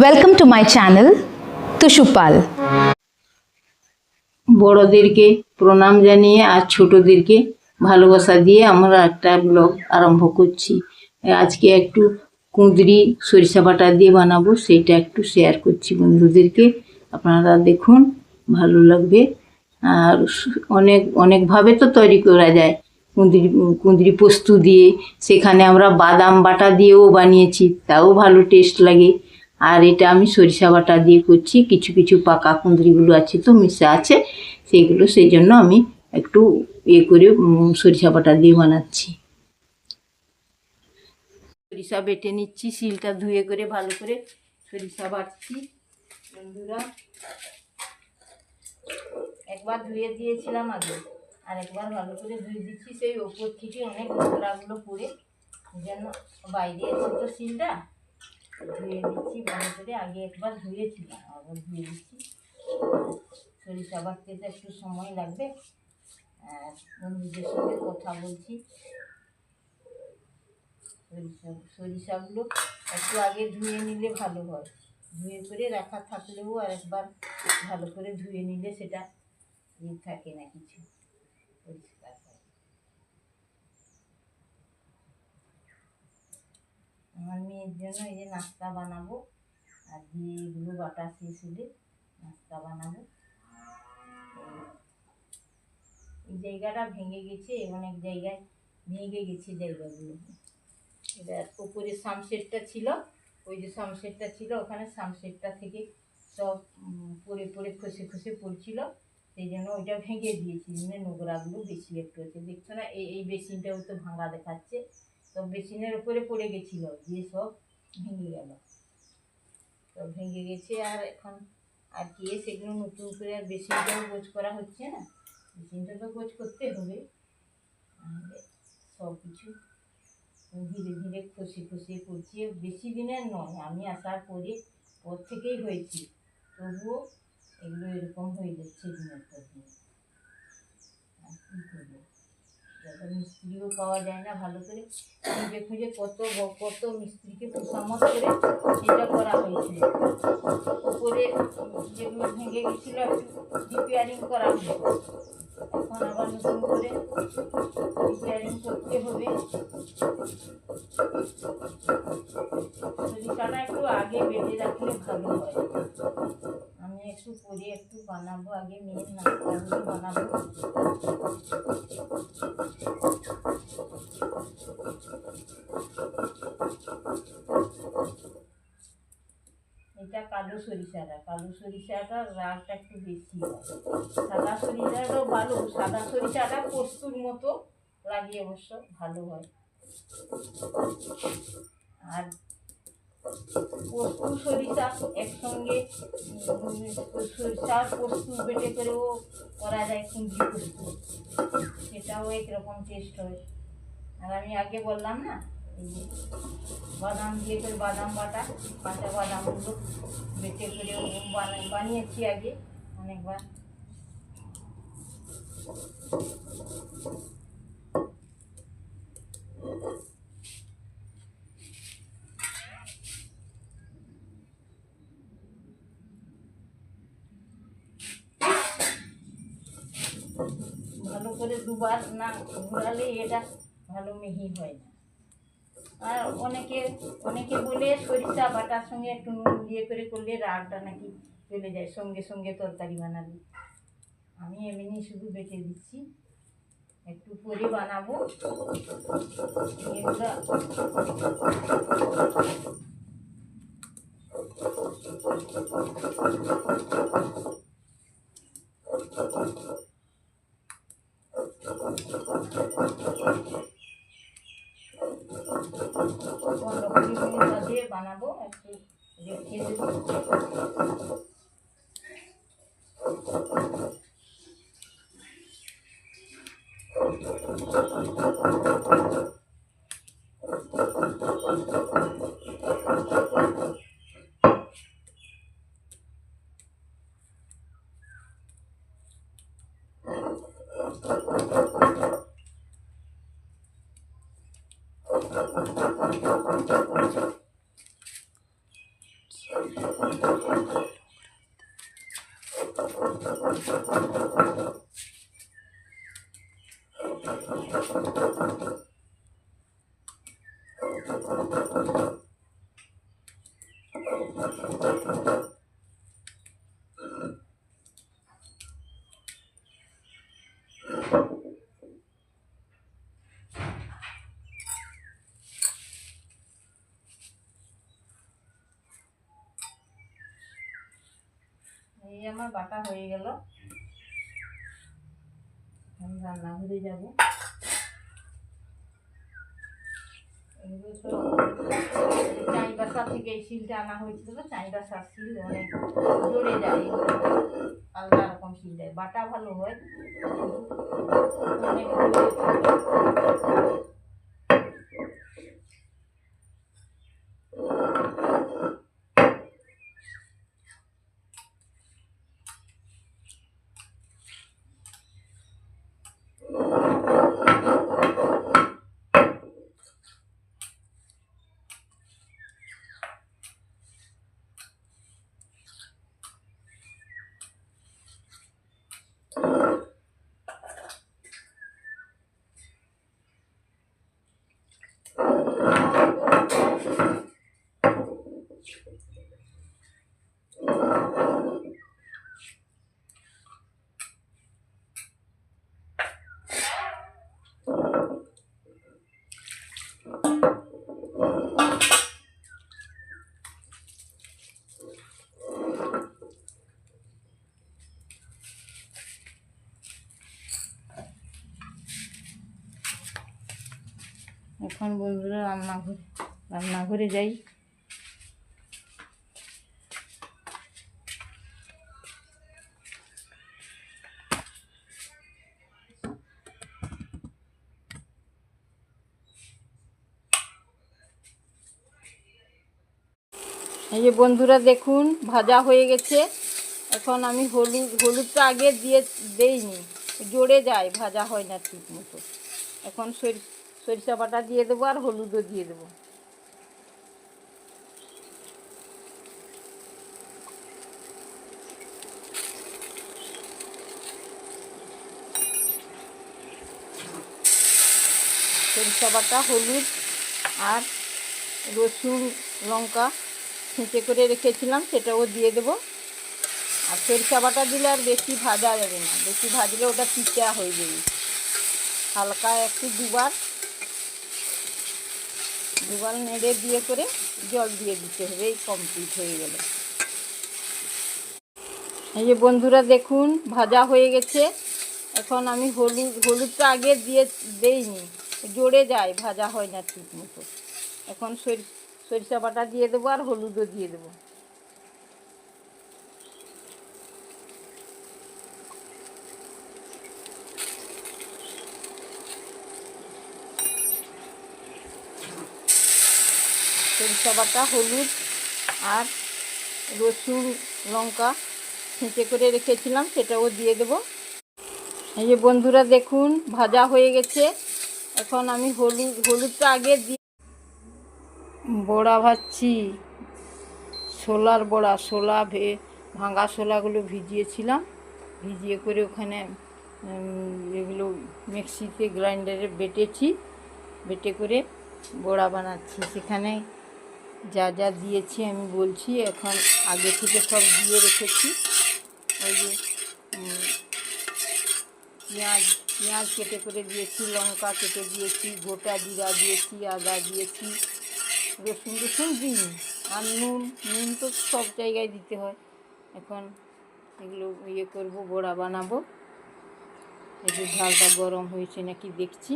Welcome to my channel, Tushupal. বড়দেরকে প্রণাম জানিয়ে আর ছোটদেরকে ভালোবাসা দিয়ে আমরা একটা ব্লগ আরম্ভ করছি। আজকে একটু কুঁদরি সরিষা বাটা দিয়ে বানাবো, সেইটা একটু শেয়ার করছি বন্ধুদেরকে। আপনারা দেখুন, ভালো লাগবে। আর অনেকভাবে তো তৈরি করা যায়। কুঁদরি পোস্ত দিয়ে, সেখানে আমরা বাদাম বাটা দিয়েও বানিয়েছি, তাও ভালো টেস্ট লাগে। আর এটা আমি সরিষা বাটা দিয়ে করছি। কিছু কিছু পাকা কুঁদরিগুলো আছে তো মিশা আছে, সেইগুলো সেই জন্য আমি একটু করে সরিষা বাটা দিয়ে বানাচ্ছি। সরিষা বেটে নিচ্ছি, শিলটা ধুয়ে করে ভালো করে সরিষা বাটছি। বন্ধুরা, একবার ধুয়ে দিয়েছিলাম আগে, আর একবার ভালো করে ধুয়ে দিচ্ছি। সেই ওপর থেকে অনেক নোংরাগুলো পড়ে যেন বাইরে এসে তো শিলটা ধুয়ে দিচ্ছি ভালো করে। আগে একবার ধুয়েছিলাম, আবার ধুয়ে দিচ্ছি। সরিষা বাটতে তো একটু সময় লাগবে। বন্ধুদের সঙ্গে কথা বলছি। সরিষাগুলো একটু আগে ধুয়ে নিলে ভালো হয়। ধুয়ে করে রাখা থাকলেও আর একবার ভালো করে ধুয়ে নিলে সেটা থাকে না, কিছু পরিষ্কার হয়। আমার মেয়ের জন্য এই যে নাস্তা বানাবো, আর দিয়ে এগুলো বাটা শেষ হলে নাস্তা বানাবো। এই জায়গাটা ভেঙে গেছে, অনেক জায়গায় ভেঙে গেছে জায়গাগুলো। এবার উপরে সামসেটটা ছিল, ওই যে সামসেটটা ছিল, ওখানে সামসেটটা থেকে সব পড়ে পড়ে খসে খসে পড়ছিল, সেই জন্য ওইটা ভেঙে দিয়েছি। নোংরাগুলো বেশি একটু আছে, দেখছো না? এই বেসিনটাও তো ভাঙা দেখাচ্ছে। তো বেসিনের উপরে পড়ে গেছিল, দিয়ে সব ভেঙে গেল। তো ভেঙে গেছে, আর এখন আর কি সেগুলো নতুন করে আর বেসিনটাও গোছ করা হচ্ছে না। বেসিনটা তো গোছ করতে হবে, সব কিছু ধীরে ধীরে খসে খসে পড়ছে। বেশি দিনের নয়, আমি আসার পর থেকেই হয়েছে, তবুও এগুলো এরকম হয়ে যাচ্ছে দিনের পর দিন। আর কী করবো, মিস্ত্রিও পাওয়া যায় না ভালো করে। খুঁজে খুঁজে কত মিস্ত্রিকে খুশামত করে সেটা করা হয়েছিল। উপরে যেগুলো ভেঙে গেছিলো একটু রিপেয়ারিং করা হলো, এখন আবার নতুন করে রিপেয়ারিং করতে হবে। সরিষাটা একটু আগে বেটে রাখলে ভালো হয়। আমি একটু করে একটু বানাবো, আগে মেয়ের নাস্তাগুলো বানাবো। এটা কালো সরিষাটার রাগটা একটু বেশি হয়। সাদা সরিষাটাও ভালো, সাদা সরিষাটা পোস্তুর মতো লাগে, অবশ্য ভালো হয়। আর পোস্ত সরিষা একসঙ্গে সরিষা পোস্ত বেটে করেও করা যায় কুঁদরি পোস্ত, সেটাও একরকম টেস্ট হয়। আর আমি আগে বললাম না, এই যে বাদাম দিয়ে করে বাদাম বাটা, কাঁচা বাদামগুলো বেটে করেও বানিয়েছি আগে অনেকবার। ভালো করে দুবার না ঘোরালে এটা ভালো মিহি হয় না। আর অনেকে বলে সরিষা বাটার সঙ্গে একটু নুন দিয়ে করে করলে রাগটা নাকি চলে যায় সঙ্গে সঙ্গে তরকারি বানালে। আমি এমনি শুধু বেটে দিচ্ছি, একটু পরে বানাবো এগুলো। দিয়ে বানাবো, একটু রেখে দেবো। এই আমার বাটা হয়ে গেল। আমি রান্নাঘরে যাব। চাইবাসা থেকে এই শিলটা আনা হয়েছিল, চাইবাসার শিল অনেক জড়ে যায়, আলাদা রকম শিল দেয়, বাটা ভালো হয় অনেক জড়ে থাকে। এখন বন্ধুরা রান্নাঘরে যাই। এই যে বন্ধুরা দেখুন ভাজা হয়ে গেছে। এখন আমি হলুদটা আগে দেইনি, জড়ে যায়, ভাজা হয় না ঠিক মতো। এখন সরিষা বাটা দিয়ে দেবো আর হলুদও দিয়ে দেবো। সরিষা বাটা, হলুদ আর রসুন লঙ্কা ছেঁচে করে রেখেছিলাম সেটাও দিয়ে দেবো। আর সরিষা বাটা দিলে আর বেশি ভাজা যাবে না, বেশি ভাজলে ওটা পিচা হয়ে যাবে। হালকা একটু দুবার নেড়ে দিয়ে করে জল দিয়ে দিতে হবে। এই কমপ্লিট হয়ে গেল। এই যে বন্ধুরা দেখুন ভাজা হয়ে গেছে। এখন আমি হলুদটা আগে দেইনি, জড়ে যায়, ভাজা হয় না ঠিক মতো। এখন সরিষা বাটা দিয়ে দেবো আর হলুদও দিয়ে দেবো। সরিষা বাটা, হলুদ আর রসুন লঙ্কা ছেঁচে করে রেখেছিলাম সেটাও দিয়ে দেবো। এই যে বন্ধুরা দেখুন ভাজা হয়ে গেছে। এখন আমি হলুদটা আগে বড়া ভাজছি, ছোলার বড়া। ভাঙা ছোলাগুলো ভিজিয়েছিলাম, ভিজিয়ে করে ওখানে এগুলো মিক্সিতে গ্রাইন্ডারে বেটে করে বড়া বানাচ্ছি। সেখানে যা যা দিয়েছি আমি বলছি। এখন আগে থেকে সব দিয়ে রেখেছি। ওই যে পেঁয়াজ কেটে করে দিয়েছি, লঙ্কা কেটে দিয়েছি, গোটা জিরা দিয়েছি, আদা দিয়েছি, রসুন দিইনি। আর নুন তো সব জায়গায় দিতে হয়। এখন এগুলো করবো, বড়া বানাবো। একটু ঝালটা গরম হয়েছে নাকি দেখছি।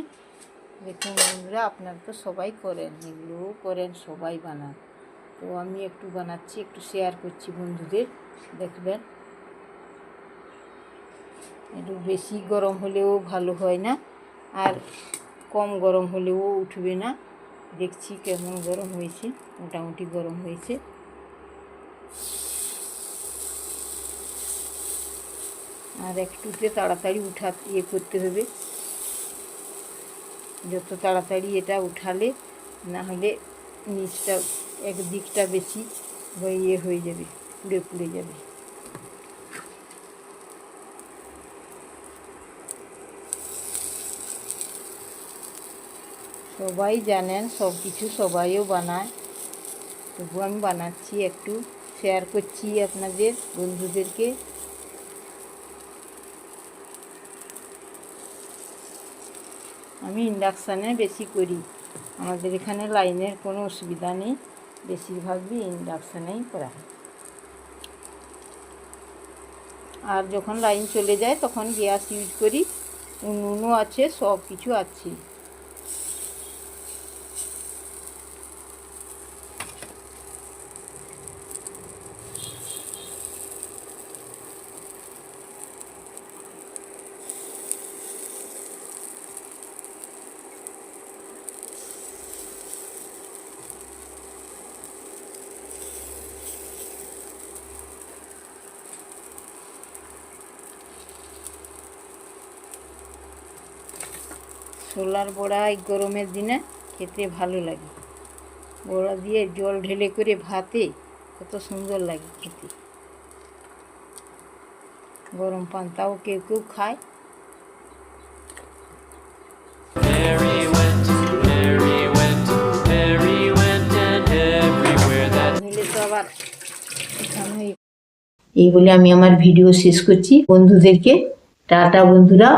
দেখুন বন্ধুরা, আপনারা তো সবাই করেন, এগুলোও করেন, সবাই বানান। তো আমি একটু বানাচ্ছি, একটু শেয়ার করছি বন্ধুদের, দেখবেন। একটু বেশি গরম হলেও ভালো হয় না, আর কম গরম হলেও উঠবে না। দেখছি কেমন গরম হয়েছে, মোটামুটি গরম হয়েছে। আর একটুতে তাড়াতাড়ি করতে হবে। যত তাড়াতাড়ি এটা উঠালে, না হলে নিচটা একদিকটা বেশি হয়ে যাবে। পুড়ে পুড়ে যাবে। সবাই জানেন, সব কিছু সবাইও বানায়, তবু আমি বানাচ্ছি, একটু শেয়ার করছি আপনাদের বন্ধুদেরকে। আমি ইন্ডাকশানে বেশি করি, আমাদের এখানে লাইনের কোনো অসুবিধা নেই, বেশিরভাগই ইন্ডাকশানেই করা হয়। আর যখন লাইন চলে যায় তখন গ্যাস ইউজ করি, উনুনও আছে, সব কিছু আছে। ছোলার বড়া এই গরমের দিনে খেতে ভালো লাগে, বড়া দিয়ে জল ঢেলে করে ভাতে কত সুন্দর লাগে খেতে। গরম পান্তাও কেউ কেউ খায়। এই বলে আমি আমার ভিডিও শেষ করছি। বন্ধুদেরকে টাটা বন্ধুরা।